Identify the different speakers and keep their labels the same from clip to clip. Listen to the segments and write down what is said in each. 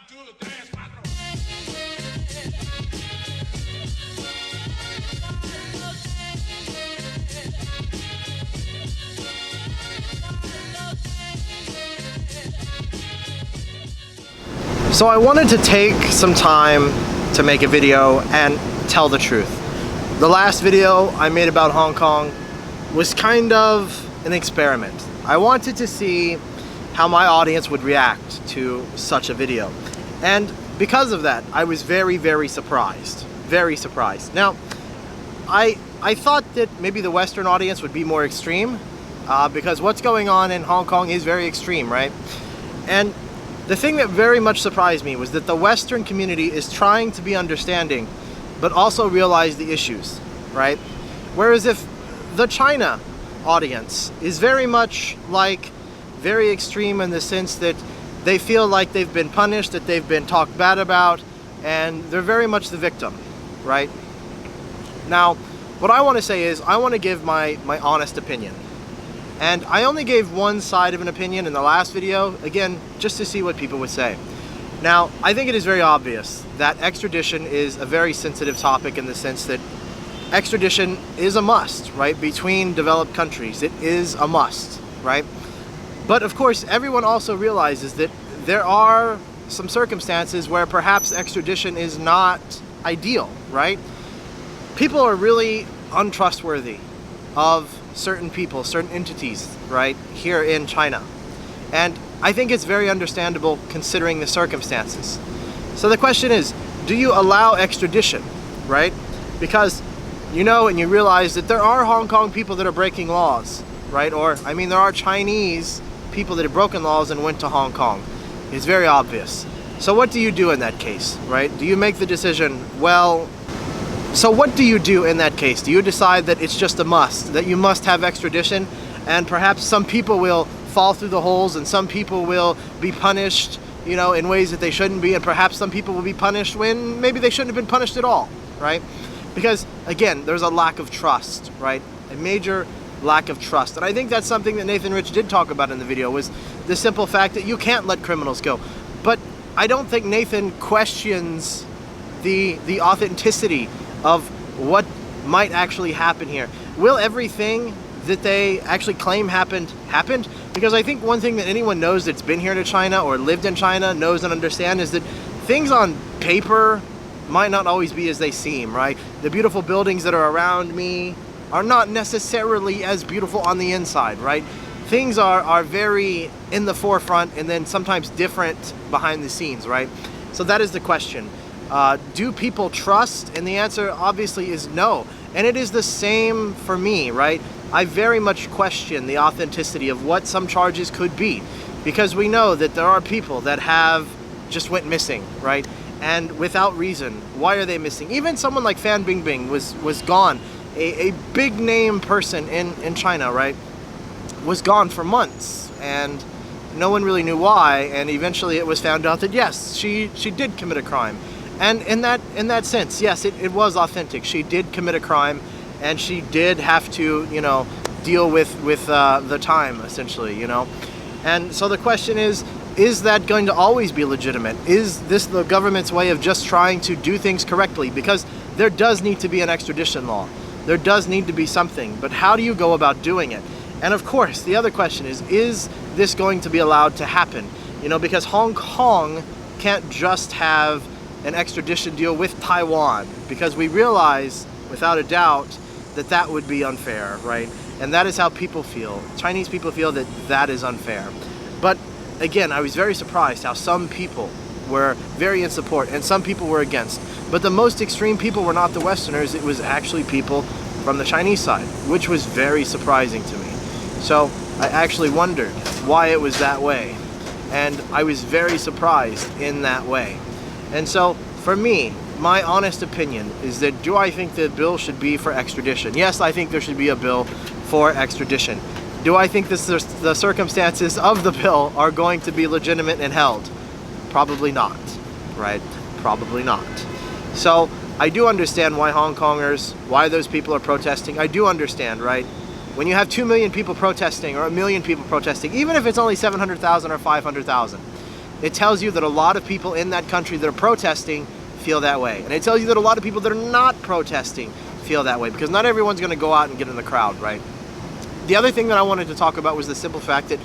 Speaker 1: So I wanted to take some time to make a video and tell the truth. The last video I made about Hong Kong was kind of an experiment. I wanted to see how my audience would react to such a video. And because of that, I was very, very surprised. Very surprised. Now, I thought that maybe the Western audience would be more extreme because what's going on in Hong Kong is very extreme, right? And the thing that very much surprised me was that the Western community is trying to be understanding, but also realize the issues, right? Whereas if the China audience is very much like very extreme in the sense that they feel like they've been punished, that they've been talked bad about, and they're very much the victim, right? Now, what I want to say is I want to give my honest opinion. And I only gave one side of an opinion in the last video, again, just to see what people would say. Now, I think it is very obvious that extradition is a very sensitive topic in the sense that extradition is a must, right? Between developed countries, it is a must, right? But of course, everyone also realizes that there are some circumstances where perhaps extradition is not ideal, right? People are really untrustworthy of certain people, certain entities, right, here in China. And I think it's very understandable considering the circumstances. So the question is, do you allow extradition, right? Because you know and you realize that there are Hong Kong people that are breaking laws, right? Or, I mean, there are Chinese people that have broken laws and went to Hong Kong. It's very obvious. So what do you do in that case, right? Do you make the decision, well, so what do you do in that case? Do you decide that it's just a must, that you must have extradition, and perhaps some people will fall through the holes and some people will be punished, you know, in ways that they shouldn't be, and perhaps some people will be punished when maybe they shouldn't have been punished at all, right? Because, again, there's a lack of trust, right? A major lack of trust. And I think that's something that Nathan Rich did talk about in the video, was the simple fact that you can't let criminals go. But I don't think Nathan questions the authenticity of what might actually happen here. Will everything that they actually claim happened? Because I think one thing that anyone knows that's been here to China or lived in China knows and understands is that things on paper might not always be as they seem, right? The beautiful buildings that are around me are not necessarily as beautiful on the inside, right? Things are very in the forefront and then sometimes different behind the scenes, right? So that is the question. Do people trust? And the answer obviously is no. And it is the same for me, right? I very much question the authenticity of what some charges could be, because we know that there are people that have just went missing, right? And without reason. Why are they missing? Even someone like Fan Bingbing was gone. A big name person in China, right? Was gone for months, and no one really knew why, and eventually it was found out that yes, she did commit a crime. And in that sense, yes, it was authentic. She did commit a crime, and she did have to, you know, deal with the time, essentially, you know. And so the question is that going to always be legitimate? Is this the government's way of just trying to do things correctly? Because there does need to be an extradition law. There does need to be something, but how do you go about doing it? And of course, the other question is this going to be allowed to happen? You know, because Hong Kong can't just have an extradition deal with Taiwan, because we realize, without a doubt, that that would be unfair, right? And that is how people feel. Chinese people feel that that is unfair. But again, I was very surprised how some people were very in support and some people were against. But the most extreme people were not the Westerners, it was actually people from the Chinese side, which was very surprising to me. So I actually wondered why it was that way. And I was very surprised in that way. And so, for me, my honest opinion is that, do I think the bill should be for extradition? Yes, I think there should be a bill for extradition. Do I think the circumstances of the bill are going to be legitimate and held? Probably not, right? Probably not. So, I do understand why Hong Kongers, why those people are protesting. I do understand, right? When you have 2 million people protesting or 1 million people protesting, even if it's only 700,000 or 500,000, it tells you that a lot of people in that country that are protesting feel that way. And it tells you that a lot of people that are not protesting feel that way, because not everyone's going to go out and get in the crowd, right? The other thing that I wanted to talk about was the simple fact that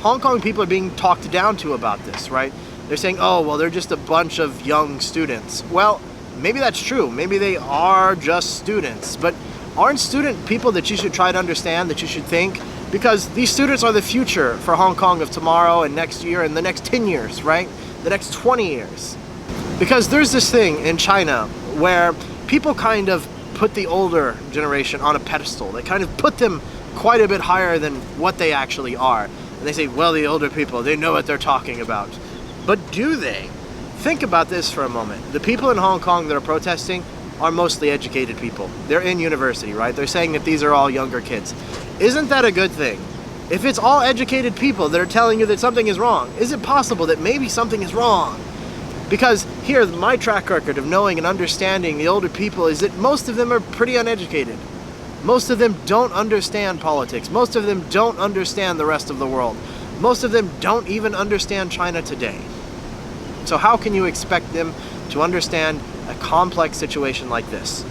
Speaker 1: Hong Kong people are being talked down to about this, right? They're saying, oh, well, they're just a bunch of young students. Well, maybe that's true. Maybe they are just students, but aren't student people that you should try to understand, that you should think? Because these students are the future for Hong Kong of tomorrow and next year and the next 10 years, right? The next 20 years. Because there's this thing in China where people kind of put the older generation on a pedestal. They kind of put them quite a bit higher than what they actually are. And they say, well, the older people, they know what they're talking about. But do they? Think about this for a moment. The people in Hong Kong that are protesting are mostly educated people. They're in university, right? They're saying that these are all younger kids. Isn't that a good thing? If it's all educated people that are telling you that something is wrong, is it possible that maybe something is wrong? Because here, my track record of knowing and understanding the older people is that most of them are pretty uneducated. Most of them don't understand politics. Most of them don't understand the rest of the world. Most of them don't even understand China today. So how can you expect them to understand a complex situation like this?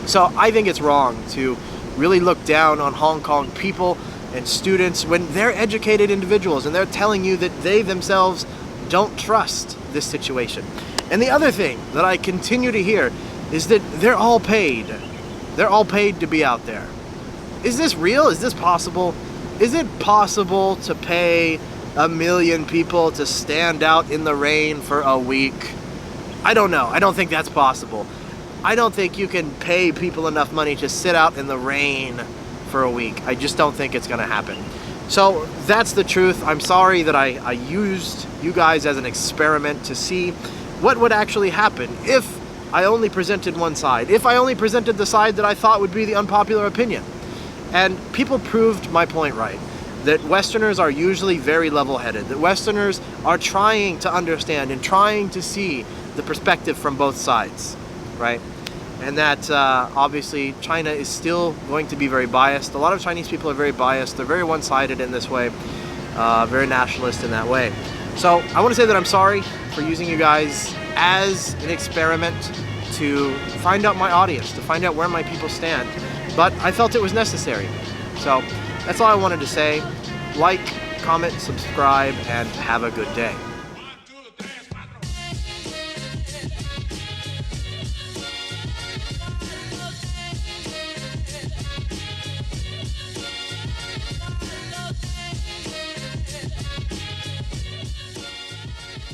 Speaker 1: So I think it's wrong to really look down on Hong Kong people and students when they're educated individuals and they're telling you that they themselves don't trust this situation. And the other thing that I continue to hear is that they're all paid. They're all paid to be out there. Is this real? Is this possible? Is it possible to pay 1 million people to stand out in the rain for a week? I don't know. I don't think that's possible. I don't think you can pay people enough money to sit out in the rain for a week. I just don't think it's going to happen. So that's the truth. I'm sorry that I used you guys as an experiment to see what would actually happen if I only presented one side, if I only presented the side that I thought would be the unpopular opinion. And people proved my point right, that Westerners are usually very level-headed, that Westerners are trying to understand and trying to see the perspective from both sides, right? And that obviously China is still going to be very biased. A lot of Chinese people are very biased. They're very one-sided in this way, very nationalist in that way. So I want to say that I'm sorry for using you guys as an experiment to find out my audience, to find out where my people stand. But I felt it was necessary. So that's all I wanted to say. Like, comment, subscribe, and have a good day.